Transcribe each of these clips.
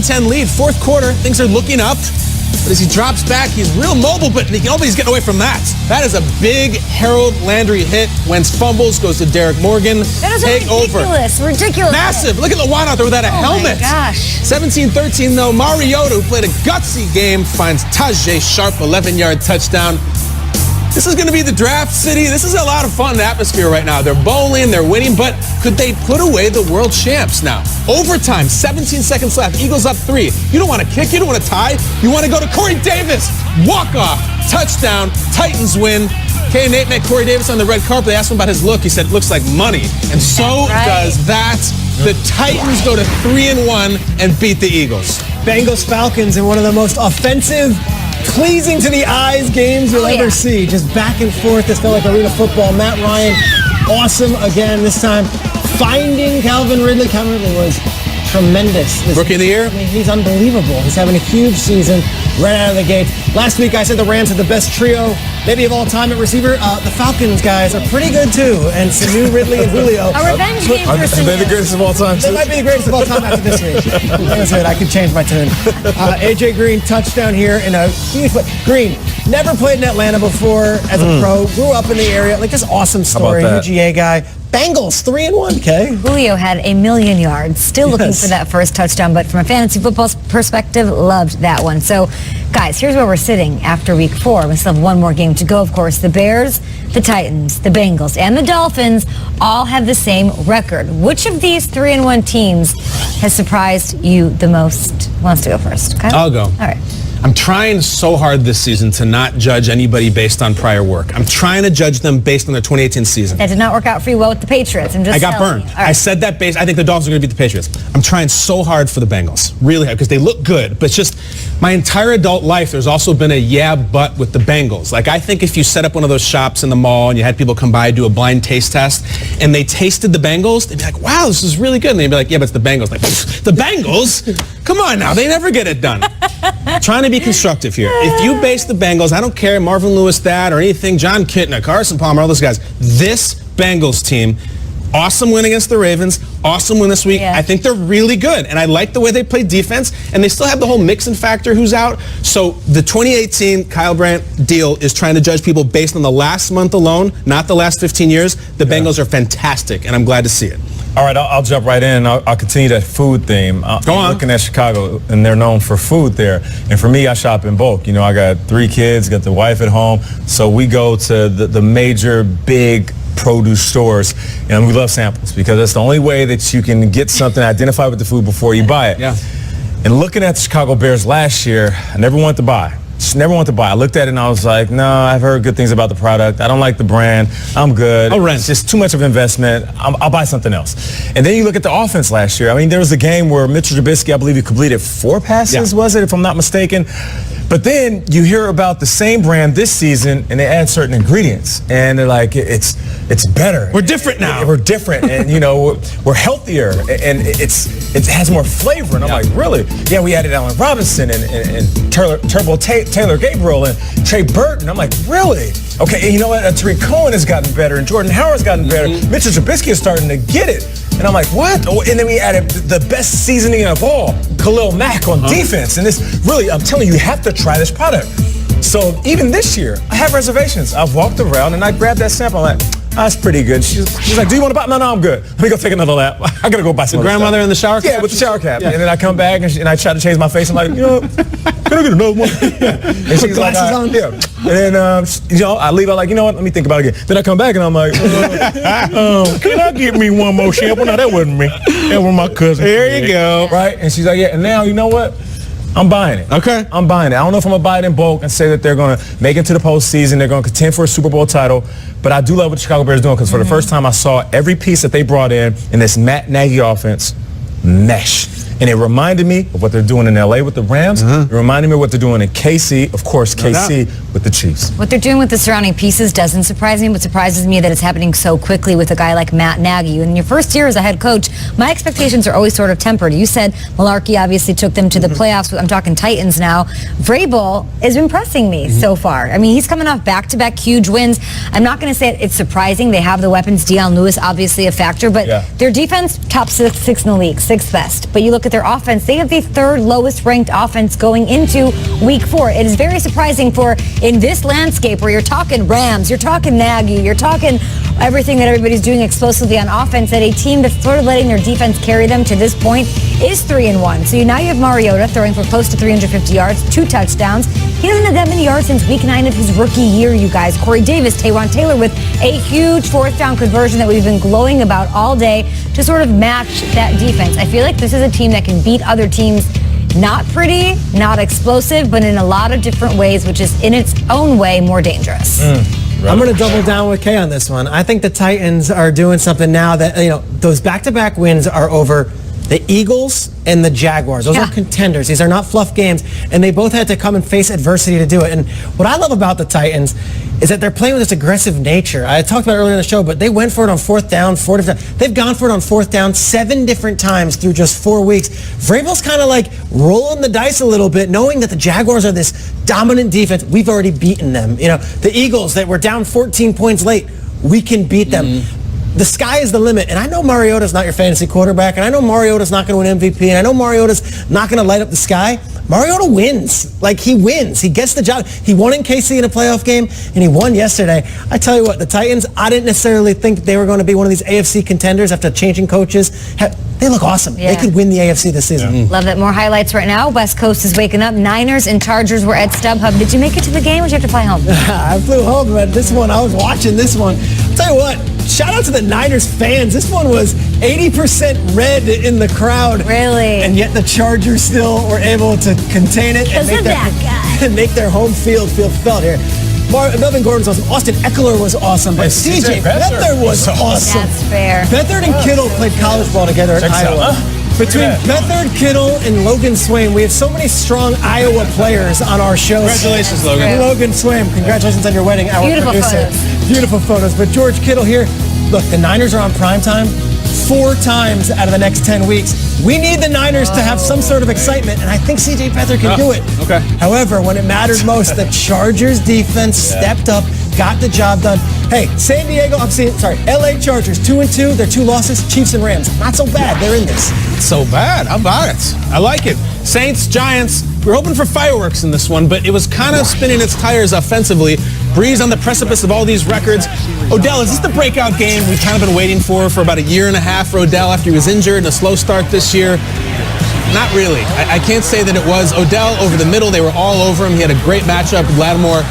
13-10 lead. Fourth quarter, things are looking up. But as he drops back, he's real mobile, but nobody's getting away from that. That is a big Harold Landry hit. Wentz fumbles, goes to Derek Morgan. That is ridiculous. Massive. Look at Lawan out there without a helmet. Oh, my gosh. 17-13, though. Mariota, who played a gutsy game, finds Tajay Sharp, 11-yard touchdown. This is going to be the draft city. This is a lot of fun atmosphere right now. They're bowling, they're winning, but could they put away the world champs now? Overtime, 17 seconds left. Eagles up 3. You don't want to kick, you don't want to tie. You want to go to Corey Davis. Walk-off, touchdown, Titans win. Okay, Nate met Corey Davis on the red carpet. They asked him about his look. He said, it looks like money. And so does that. The Titans go to 3-1 and beat the Eagles. Bengals Falcons in one of the most offensive, pleasing to the eyes games you'll ever see. Just back and forth. This felt like arena football. Matt Ryan, awesome again this time. Finding Calvin Ridley. Calvin Ridley was tremendous. Rookie of the year? I mean, he's unbelievable. He's having a huge season right out of the gate. Last week I said the Rams had the best trio, maybe of all time at receiver. The Falcons guys are pretty good too. And Sanu, Ridley, and Julio. A revenge game for Sanu. Are they the greatest of all time? They might be the greatest of all time after this week. That was it. I could change my tune. AJ Green, touchdown here in a huge play. Green, never played in Atlanta before as a pro. Grew up in the area. Like, just awesome story. UGA guy. Bengals 3-1, Kay. Julio had 1,000,000 yards. Still looking for that first touchdown, but from a fantasy football perspective, loved that one. So, guys, here's where we're sitting after week 4. We still have one more game to go, of course. The Bears, the Titans, the Bengals, and the Dolphins all have the same record. Which of these 3-1 teams has surprised you the most? Who wants to go first? Okay? I'll go. All right. I'm trying so hard this season to not judge anybody based on prior work. I'm trying to judge them based on their 2018 season. That did not work out for you well with the Patriots. I got burned. Right. I said that I think the Dolphins are going to beat the Patriots. I'm trying so hard for the Bengals, really hard, because they look good. But just my entire adult life, there's also been a but with the Bengals. Like, I think if you set up one of those shops in the mall and you had people come by, do a blind taste test, and they tasted the Bengals, they'd be like, wow, this is really good. And they'd be like, yeah, but it's the Bengals. Like, the Bengals? Come on now. They never get it done. Trying to be constructive here. If you base the Bengals, I don't care, Marvin Lewis, that, or anything, John Kitna, Carson Palmer, all those guys, this Bengals team, awesome win against the Ravens, awesome win this week. I think they're really good, and I like the way they play defense, and they still have the whole Mixon factor who's out. So the 2018 Kyle Brandt deal is trying to judge people based on the last month alone, not the last 15 years. The Bengals are fantastic, and I'm glad to see it. All right, I'll jump right in. I'll continue that food theme. Go on. I'm looking at Chicago, and they're known for food there. And for me, I shop in bulk. You know, I got 3 kids, got the wife at home, so we go to the major big produce stores, and we love samples because that's the only way that you can get something, identify with the food before you buy it. Yeah. And looking at the Chicago Bears last year, I never wanted to buy. Just never wanted to buy. I looked at it and I was like, no, I've heard good things about the product. I don't like the brand. I'm good. I'll rent. It's just too much of an investment. I'll buy something else. And then you look at the offense last year. I mean, there was a game where Mitchell Trubisky, I believe he completed 4 passes, was it, if I'm not mistaken? But then you hear about the same brand this season, and they add certain ingredients, and they're like, it's better. We're different now. We're different, and you know, we're healthier, and it has more flavor. And I'm like, really? Yeah, we added Allen Robinson and Taylor Gabriel and Trey Burton. I'm like, really? Okay, and you know what? Tariq Cohen has gotten better, and Jordan Howard's gotten better. Mitchell Trubisky is starting to get it. And I'm like, what? Oh, and then we added the best seasoning of all, Khalil Mack on defense. And this really, I'm telling you, you have to try this product. So even this year, I have reservations. I've walked around and I grabbed that sample. I'm like, that's pretty good. She's like, do you want to buy? No, I'm good. Let me go take another lap. I got to go buy some grandmother stuff. in the shower cap? Yeah, with the shower cap. Yeah. And then I come back and I try to change my face. I'm like, you know, can I get another one? And she's like, yeah. And then, you know, I leave. I'm like, you know what? Let me think about it again. Then I come back and I'm like, can I get me one more shampoo? No, that wasn't me. That was my cousin. There you go. Right? And she's like, yeah. And now, you know what? I'm buying it. Okay. I'm buying it. I don't know if I'm going to buy it in bulk and say that they're going to make it to the postseason. They're going to contend for a Super Bowl title. But I do love what the Chicago Bears are doing because for the first time I saw every piece that they brought in this Matt Nagy offense mesh. And it reminded me of what they're doing in L.A. with the Rams. It reminded me of what they're doing in KC. Of course, KC with the Chiefs. What they're doing with the surrounding pieces doesn't surprise me. What surprises me that it's happening so quickly with a guy like Matt Nagy. In your first year as a head coach, my expectations are always sort of tempered. You said Malarkey obviously took them to the playoffs. I'm talking Titans now. Vrabel is impressing me so far. I mean, he's coming off back-to-back huge wins. I'm not going to say it's surprising. They have the weapons. Deion Lewis, obviously a factor. But their defense, top six in the league, 6th best. But you look at at their offense, they have the third lowest ranked offense going into week 4. It is very surprising for, in this landscape where you're talking Rams, you're talking Nagy, you're talking everything that everybody's doing explosively on offense, that a team that's sort of letting their defense carry them to this point is 3-1. So now you have Mariota throwing for close to 350 yards, 2 touchdowns. He doesn't have that many yards since week 9 of his rookie year, you guys. Corey Davis, Taywan Taylor with a huge 4th down conversion that we've been glowing about all day to sort of match that defense. I feel like this is a team that can beat other teams. Not pretty, not explosive, but in a lot of different ways, which is in its own way more dangerous. I'm going to double down with Kay on this one. I think the Titans are doing something now that, those back-to-back wins are over the Eagles and the Jaguars. Those are contenders. These are not fluff games, and they both had to come and face adversity to do it. And what I love about the Titans is that they're playing with this aggressive nature. I talked about it earlier in the show, but they went for it on 4th down 4 different times. They've gone for it on 4th down 7 different times through just 4 weeks. Vrabel's kind of like rolling the dice a little bit, knowing that the Jaguars are this dominant defense. We've already beaten them. The Eagles that were down 14 points late, we can beat them. The sky is the limit, and I know Mariota's not your fantasy quarterback, and I know Mariota's not going to win MVP, and I know Mariota's not going to light up the sky. Mariota wins. Like, he wins. He gets the job. He won in KC in a playoff game, and he won yesterday. I tell you what, the Titans, I didn't necessarily think they were going to be one of these AFC contenders after changing coaches. They look awesome. Yeah. They could win the AFC this season. Love that. More highlights right now. West Coast is waking up. Niners and Chargers were at StubHub. Did you make it to the game, or did you have to fly home? I flew home, but this one, I was watching this one. I'll tell you what, shout out to the Niners fans. This one was 80% red in the crowd. Really? And yet the Chargers still were able to contain it and make their home field feel felt here. Melvin Gordon was awesome. Austin Eckler was awesome. But CJ Beathard was awesome. That's fair. Beathard and Kittle played college ball together at Iowa. Between Beathard, Kittle, and Logan Swaim, we have so many strong Iowa players on our show. Congratulations, Logan. Logan Swaim, congratulations on your wedding. Our Beautiful producer. photos. Beautiful photos. But George Kittle here, look, the Niners are on primetime 4 times out of the next 10 weeks. We need the Niners to have some sort of excitement, and I think C.J. Beathard can do it. Okay. However, when it mattered most, the Chargers defense stepped up, got the job done. Hey, LA Chargers, 2-2. Their 2 losses, Chiefs and Rams. Not so bad. They're in this. So bad. How about it? I like it. Saints, Giants. We were hoping for fireworks in this one, but it was kind of spinning its tires offensively. Breeze on the precipice of all these records. Odell, is this the breakout game we've kind of been waiting for about a year and a half for Odell after he was injured and a slow start this year? Not really. I can't say that it was. Odell over the middle, they were all over him. He had a great matchup with Lattimore,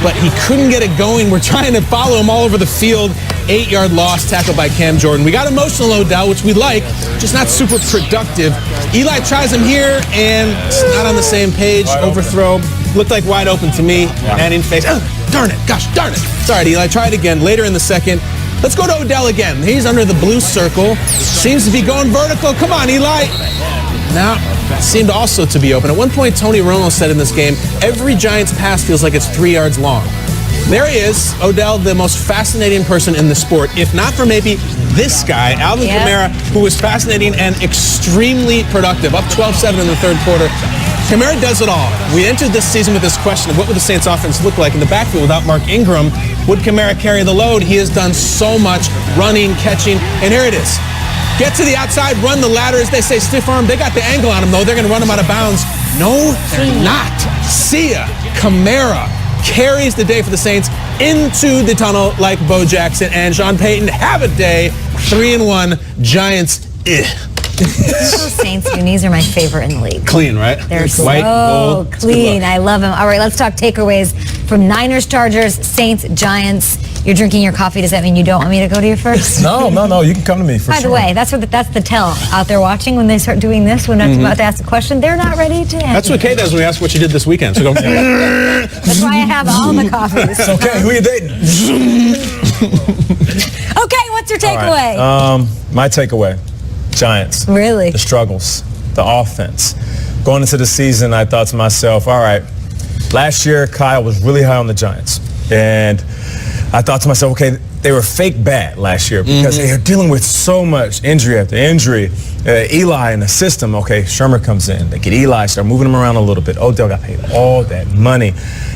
but he couldn't get it going. We're trying to follow him all over the field. 8-yard loss tackled by Cam Jordan. We got emotional Odell, which we like, just not super productive. Eli tries him here, and it's not on the same page. Overthrow. Looked like wide open to me. And in face. Oh, darn it. Gosh, darn it. Sorry, Eli. Try it again later in the second. Let's go to Odell again. He's under the blue circle. Seems to be going vertical. Come on, Eli. Now, seemed also to be open. At one point, Tony Romo said in this game, every Giants pass feels like it's 3 yards long. There he is, Odell, the most fascinating person in the sport, if not for maybe this guy, Alvin Kamara, who was fascinating and extremely productive, up 12-7 in the third quarter. Kamara does it all. We entered this season with this question of what would the Saints offense look like in the backfield without Mark Ingram. Would Kamara carry the load? He has done so much running, catching, and here it is. Get to the outside, run the ladder, as they say, stiff arm. They got the angle on him, though. They're going to run him out of bounds. No, they're not. See ya. Kamara carries the day for the Saints into the tunnel like Bo Jackson and Sean Payton. Have a day. 3-1. Giants. Those Saints unis are my favorite in the league. Clean, right? They're white, so gold. clean. I love them. All right, let's talk takeaways from Niners, Chargers, Saints, Giants. You're drinking your coffee. Does that mean you don't want me to go to you first? No. You can come to me for sure. By the way, that's the tell out there watching when they start doing this. When I'm about to ask a question, they're not ready to answer. That's what Kay does when we ask what you did this weekend. So go. That's why I have all the coffees. Okay, who you dating? Okay, what's your takeaway? My takeaway, Giants. Really? The struggles, the offense. Going into the season, I thought to myself, all right, last year Kyle was really high on the Giants. And I thought to myself, okay, they were fake bad last year because they are dealing with so much injury after injury. Eli in the system, okay, Shermer comes in. They get Eli, start moving him around a little bit. Odell got paid all that money.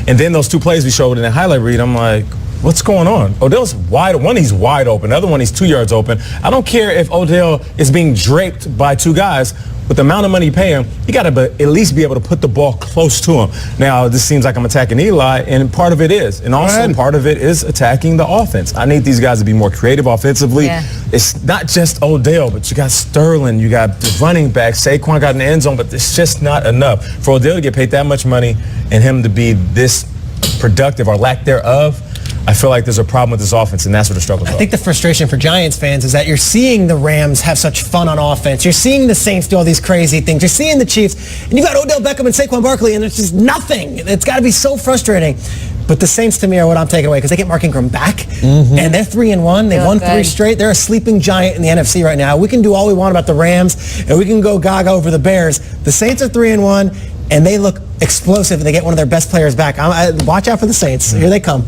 And then those 2 plays we showed in the highlight read, I'm like, what's going on? Odell's wide. One, he's wide open. The other one, he's 2 yards open. I don't care if Odell is being draped by two guys. With the amount of money you pay him, you got to at least be able to put the ball close to him. Now, this seems like I'm attacking Eli, and part of it is. And also part of it is attacking the offense. I need these guys to be more creative offensively. Yeah. It's not just Odell, but you got Sterling, you got the running back. Saquon got in the end zone, but it's just not enough. For Odell to get paid that much money and him to be this productive or lack thereof, I feel like there's a problem with this offense, and that's where the struggles are. I think the frustration for Giants fans is that you're seeing the Rams have such fun on offense. You're seeing the Saints do all these crazy things. You're seeing the Chiefs, and you've got Odell Beckham and Saquon Barkley, and there's just nothing. It's got to be so frustrating. But the Saints, to me, are what I'm taking away because they get Mark Ingram back, and they're 3-1. They've won 3 straight. They're a sleeping giant in the NFC right now. We can do all we want about the Rams, and we can go gaga over the Bears. The Saints are 3-1, and they look explosive, and they get one of their best players back. Watch out for the Saints. Here they come.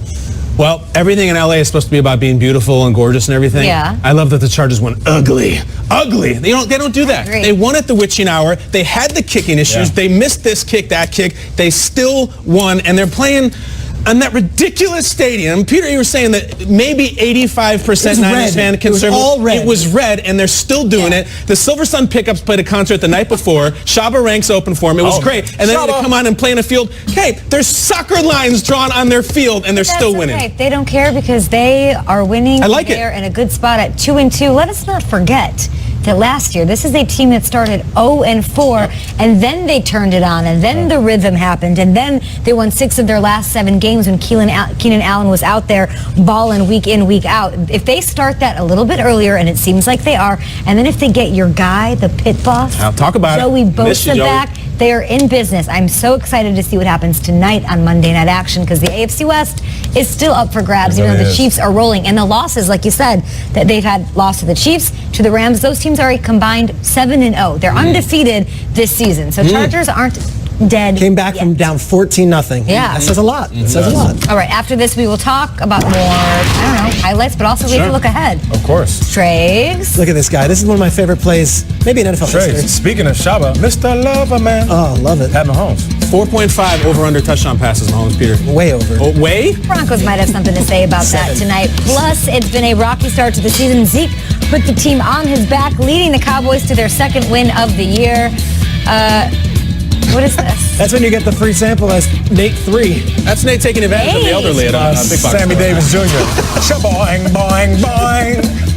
Well, everything in LA is supposed to be about being beautiful and gorgeous and everything. Yeah. I love that the Chargers went ugly. Ugly. They don't do that. agree. They won at the witching hour. They had the kicking issues. Yeah. They missed this kick, that kick. They still won, and they're playing in that ridiculous stadium. Peter, you were saying that maybe 85% Niners fan conservative. It was all red. It was red, and they're still doing it. The Silver Sun Pickups played a concert the night before. Shabba Ranks opened for them. It was great. And then they come on and play in a field. Hey, there's soccer lines drawn on their field, and they're still winning. Okay. They don't care because they are winning. I like it. They're in a good spot at 2-2. Let us not forget that last year, this is a team that started 0-4, and then they turned it on, and then the rhythm happened, and then they won 6 of their last 7 games when Keenan Allen was out there balling week in, week out. If they start that a little bit earlier, and it seems like they are, and then if they get your guy, the pit boss, I'll talk about Joey it. Miss you, Bosa Joey. back, they are in business. I'm so excited to see what happens tonight on Monday Night Action because the AFC West is still up for grabs. It You know, really the is. Chiefs are rolling. And the losses, like you said, that they've had lost to the Chiefs, to the Rams, those teams are a combined 7-0. They're undefeated this season. So Chargers aren't dead Came back yet. from down 14-0. Yeah. That says a lot. It says a lot. All right, after this, we will talk about more, highlights, but also we have to look ahead. Of course. Trags. Look at this guy. This is one of my favorite plays, maybe in NFL Trey, history. speaking of Shabba, Mr. Lover, man. Oh, love it. Pat Mahomes. 4.5 over-under touchdown passes, Mahomes, Peter. Way over. Oh, way? Broncos might have something to say about that tonight. Plus, it's been a rocky start to the season. Zeke put the team on his back, leading the Cowboys to their 2nd win of the year. What is this? That's when you get the free sample as Nate 3. That's Nate taking advantage of the elderly at Big Box. Sammy Davis Jr. Shaboing, boing, boing.